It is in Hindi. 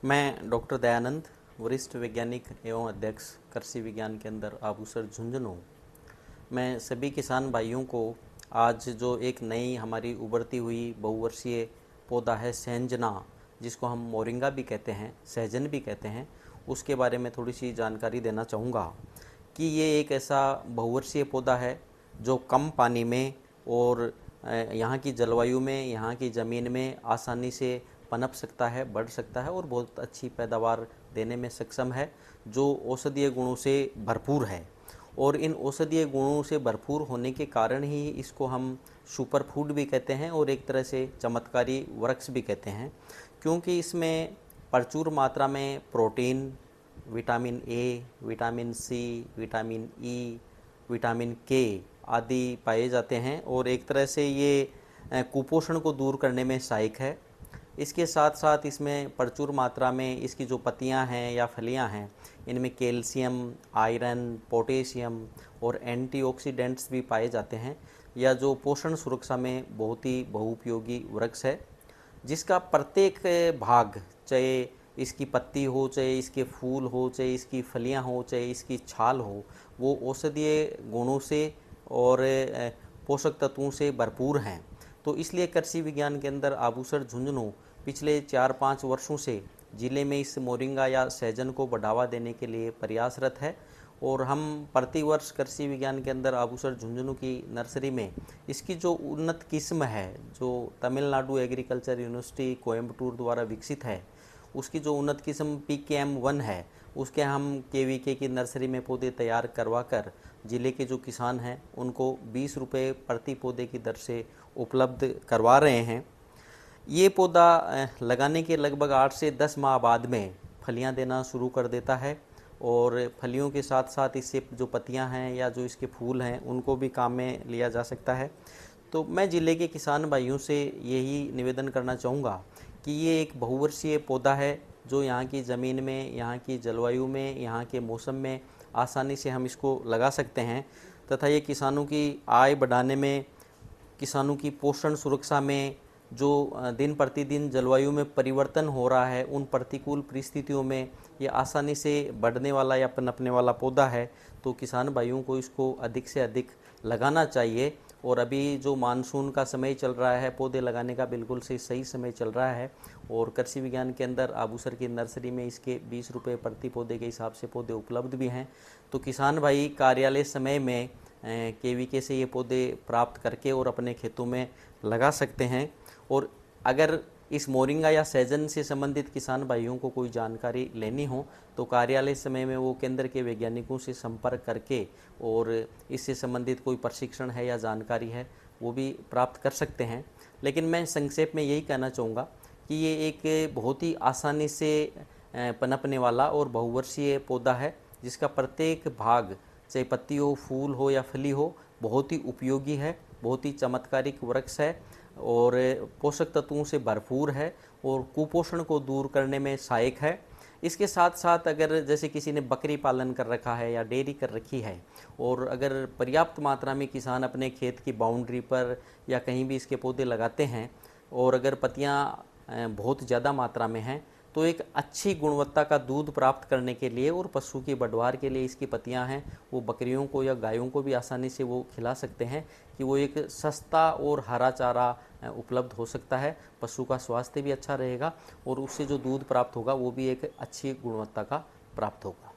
मैं डॉक्टर दयानंद, वरिष्ठ वैज्ञानिक एवं अध्यक्ष कृषि विज्ञान केंद्र आबूसर झुंझुनू। मैं सभी किसान भाइयों को आज जो एक नई हमारी उभरती हुई बहुवर्षीय पौधा है सहंजना, जिसको हम मोरिंगा भी कहते हैं, सहजन भी कहते हैं, उसके बारे में थोड़ी सी जानकारी देना चाहूँगा कि ये एक ऐसा बहुवर्षीय पौधा है जो कम पानी में और यहाँ की जलवायु में, यहाँ की ज़मीन में आसानी से पनप सकता है, बढ़ सकता है और बहुत अच्छी पैदावार देने में सक्षम है, जो औषधीय गुणों से भरपूर है। और इन औषधीय गुणों से भरपूर होने के कारण ही इसको हम सुपर फूड भी कहते हैं और एक तरह से चमत्कारी वृक्ष भी कहते हैं, क्योंकि इसमें प्रचुर मात्रा में protein, vitamin A, vitamin C, vitamin E, vitamin K आदि पाए जाते हैं और एक तरह से ये कुपोषण को दूर करने में सहायक है। इसके साथ साथ इसमें प्रचुर मात्रा में इसकी जो पत्तियां हैं या फलियां हैं, इनमें कैल्शियम, आयरन, पोटेशियम और एंटीऑक्सीडेंट्स भी पाए जाते हैं, या जो पोषण सुरक्षा में बहुत ही बहुउपयोगी वृक्ष है, जिसका प्रत्येक भाग, चाहे इसकी पत्ती हो, चाहे इसके फूल हो, चाहे इसकी फलियां हो, चाहे इसकी छाल हो, वो औषधीय गुणों से और पोषक तत्वों से भरपूर हैं। तो इसलिए कृषि विज्ञान के अंदर आबूसर झुंझुनू पिछले 4-5 वर्षों से ज़िले में इस मोरिंगा या सहजन को बढ़ावा देने के लिए प्रयासरत है और हम प्रतिवर्ष कृषि विज्ञान के अंदर आबूसर झुंझुनू की नर्सरी में इसकी जो उन्नत किस्म है, जो तमिलनाडु एग्रीकल्चर यूनिवर्सिटी कोयम्बटूर द्वारा विकसित है, उसकी जो उन्नत किस्म PKM1 है, उसके हम KVK की नर्सरी में पौधे तैयार करवा कर ज़िले के जो किसान हैं उनको 20 रुपये प्रति पौधे की दर से उपलब्ध करवा रहे हैं। ये पौधा लगाने के लगभग 8 से 10 माह बाद में फलियां देना शुरू कर देता है और फलियों के साथ साथ इससे जो पत्तियां हैं या जो इसके फूल हैं उनको भी काम में लिया जा सकता है। तो मैं ज़िले के किसान भाइयों से यही निवेदन करना चाहूँगा कि ये एक बहुवर्षीय पौधा है जो यहाँ की ज़मीन में, यहाँ की जलवायु में, यहाँ के मौसम में आसानी से हम इसको लगा सकते हैं तथा ये किसानों की आय बढ़ाने में, किसानों की पोषण सुरक्षा में, जो दिन प्रतिदिन जलवायु में परिवर्तन हो रहा है, उन प्रतिकूल परिस्थितियों में ये आसानी से बढ़ने वाला या पनपने वाला पौधा है। तो किसान भाइयों को इसको अधिक से अधिक लगाना चाहिए। और अभी जो मानसून का समय चल रहा है, पौधे लगाने का बिल्कुल सही समय चल रहा है और कृषि विज्ञान के अंदर आबूसर की नर्सरी में इसके 20 रुपये प्रति पौधे के हिसाब से पौधे उपलब्ध भी हैं। तो किसान भाई कार्यालय समय में KVK से ये पौधे प्राप्त करके और अपने खेतों में लगा सकते हैं। और अगर इस मोरिंगा या सहजन से संबंधित किसान भाइयों को कोई जानकारी लेनी हो तो कार्यालय समय में वो केंद्र के वैज्ञानिकों से संपर्क करके और इससे संबंधित कोई प्रशिक्षण है या जानकारी है वो भी प्राप्त कर सकते हैं। लेकिन मैं संक्षेप में यही कहना चाहूँगा कि ये एक बहुत ही आसानी से पनपने वाला और बहुवर्षीय पौधा है, जिसका प्रत्येक भाग, चाहे पत्ती हो, फूल हो या फली हो, बहुत ही उपयोगी है, बहुत ही चमत्कारिक वृक्ष है और पोषक तत्वों से भरपूर है और कुपोषण को दूर करने में सहायक है। इसके साथ साथ अगर जैसे किसी ने बकरी पालन कर रखा है या डेयरी कर रखी है और अगर पर्याप्त मात्रा में किसान अपने खेत की बाउंड्री पर या कहीं भी इसके पौधे लगाते हैं और अगर पत्तियां बहुत ज़्यादा मात्रा में हैं, तो एक अच्छी गुणवत्ता का दूध प्राप्त करने के लिए और पशु की बढ़वार के लिए इसकी पत्तियां हैं वो बकरियों को या गायों को भी आसानी से वो खिला सकते हैं कि वो एक सस्ता और हरा चारा उपलब्ध हो सकता है। पशु का स्वास्थ्य भी अच्छा रहेगा और उससे जो दूध प्राप्त होगा वो भी एक अच्छी गुणवत्ता का प्राप्त होगा।